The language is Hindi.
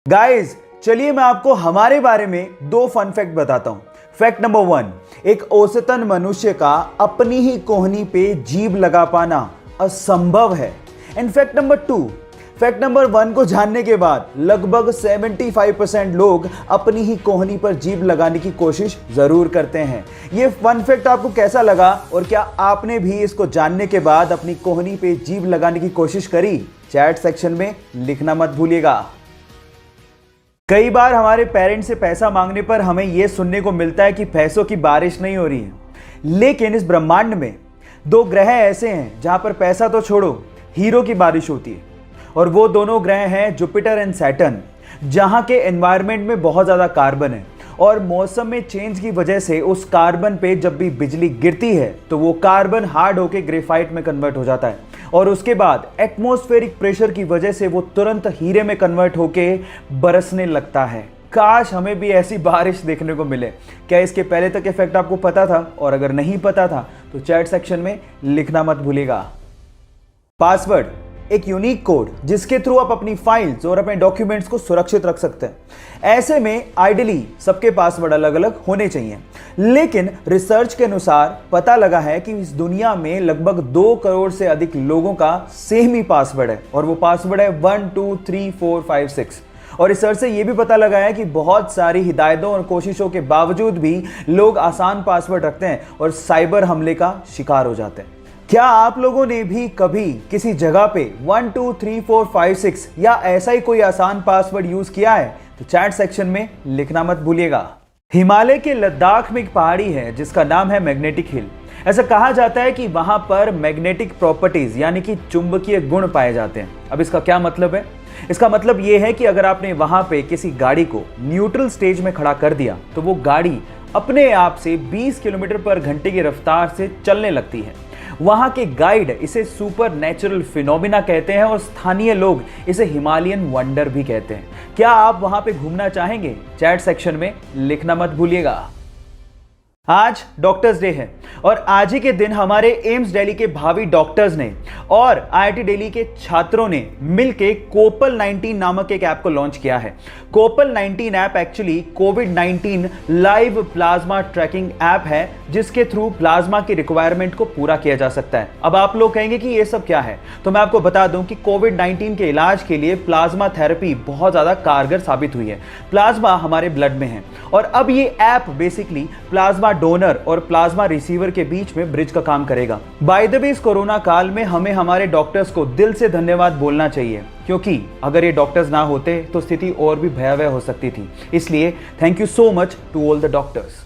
गाइस चलिए मैं आपको हमारे बारे में दो फन फैक्ट बताता हूं। फैक्ट नंबर 1, एक औसतन मनुष्य का अपनी ही कोहनी पे जीभ लगा पाना असंभव है। And fact number 2, fact number 1 को जानने के बाद लगभग 75% लोग अपनी ही कोहनी पर जीभ लगाने की कोशिश जरूर करते हैं। ये फन फैक्ट आपको कैसा लगा और क्या आपने भी इसको जानने के बाद अपनी कोहनी पे जीभ लगाने की कोशिश करी? चैट सेक्शन में लिखना मत भूलिएगा। कई बार हमारे पेरेंट्स से पैसा मांगने पर हमें यह सुनने को मिलता है कि पैसों की बारिश नहीं हो रही है। लेकिन इस ब्रह्मांड में दो ग्रह ऐसे हैं जहां पर पैसा तो छोड़ो, हीरो की बारिश होती है। और वो दोनों ग्रह हैं जुपिटर एंड सैटर्न, जहां के एनवायरनमेंट में बहुत ज़्यादा कार्बन है और मौसम में चेंज की वजह से उस कार्बन पे जब भी बिजली गिरती है तो वो कार्बन हार्ड होकर ग्रेफाइट में कन्वर्ट हो जाता है और उसके बाद एटमॉस्फेरिक प्रेशर की वजह से वो तुरंत हीरे में कन्वर्ट होके बरसने लगता है। काश हमें भी ऐसी बारिश देखने को मिले। क्या इसके पहले तक इफेक्ट आपको पता था? और अगर नहीं पता था तो चैट सेक्शन में लिखना मत भूलिएगा। पासवर्ड एक यूनिक कोड जिसके थ्रू आप अपनी फाइल्स और अपने डॉक्यूमेंट्स को सुरक्षित रख सकते हैं। ऐसे में आइडियली सबके पासवर्ड अलग अलग होने चाहिए, लेकिन रिसर्च के अनुसार पता लगा है कि इस दुनिया में लगभग 2 करोड़ से अधिक लोगों का सेम ही पासवर्ड है और वो पासवर्ड है 1 2 3 4 5 6। और रिसर्च से यह भी पता लगा है कि बहुत सारी हिदायतों और कोशिशों के बावजूद भी लोग आसान पासवर्ड रखते हैं और साइबर हमले का शिकार हो जाते हैं। क्या आप लोगों ने भी कभी किसी जगह पे 1 2 3 4 5 6 या ऐसा ही कोई आसान पासवर्ड यूज किया है? तो चैट सेक्शन में लिखना मत भूलिएगा। हिमालय के लद्दाख में एक पहाड़ी है जिसका नाम है मैग्नेटिक हिल। ऐसा कहा जाता है कि वहां पर मैग्नेटिक प्रॉपर्टीज यानी कि चुंबकीय गुण पाए जाते हैं। अब इसका क्या मतलब है? इसका मतलब यह है कि अगर आपने वहां पे किसी गाड़ी को न्यूट्रल स्टेज में खड़ा कर दिया तो वो गाड़ी अपने आप से 20 किलोमीटर पर घंटे की रफ्तार से चलने लगती है। वहां के गाइड इसे सुपर नेचुरल फिनोमिना कहते हैं और स्थानीय लोग इसे हिमालयन वंडर भी कहते हैं। क्या आप वहां पे घूमना चाहेंगे? चैट सेक्शन में लिखना मत भूलिएगा। आज डॉक्टर्स डे है और आज ही के दिन हमारे एम्स दिल्ली के भावी डॉक्टर्स ने और आईआईटी दिल्ली के छात्रों ने मिलकर कोपल 19 नामक एक ऐप को लॉन्च किया है। कोपल 19 ऐप एक्चुअली कोविड-19 लाइव प्लाज्मा ट्रैकिंग ऐप है जिसके थ्रू प्लाज्मा की रिक्वायरमेंट को पूरा किया जा सकता है। अब आप लोग कहेंगे कि ये सब क्या है, तो मैं आपको बता दूं कि कोविड-19 के इलाज के लिए प्लाज्मा थेरेपी बहुत ज्यादा कारगर साबित हुई है। प्लाज्मा हमारे ब्लड में है और अब ये ऐप बेसिकली प्लाज्मा डोनर और प्लाज्मा रिसीवर के बीच में ब्रिज का काम करेगा। बाय द वे इस कोरोना काल में हमें हमारे डॉक्टर्स को दिल से धन्यवाद बोलना चाहिए, क्योंकि अगर ये डॉक्टर्स ना होते तो स्थिति और भी भयावह हो सकती थी। इसलिए thank you so much to all the doctors.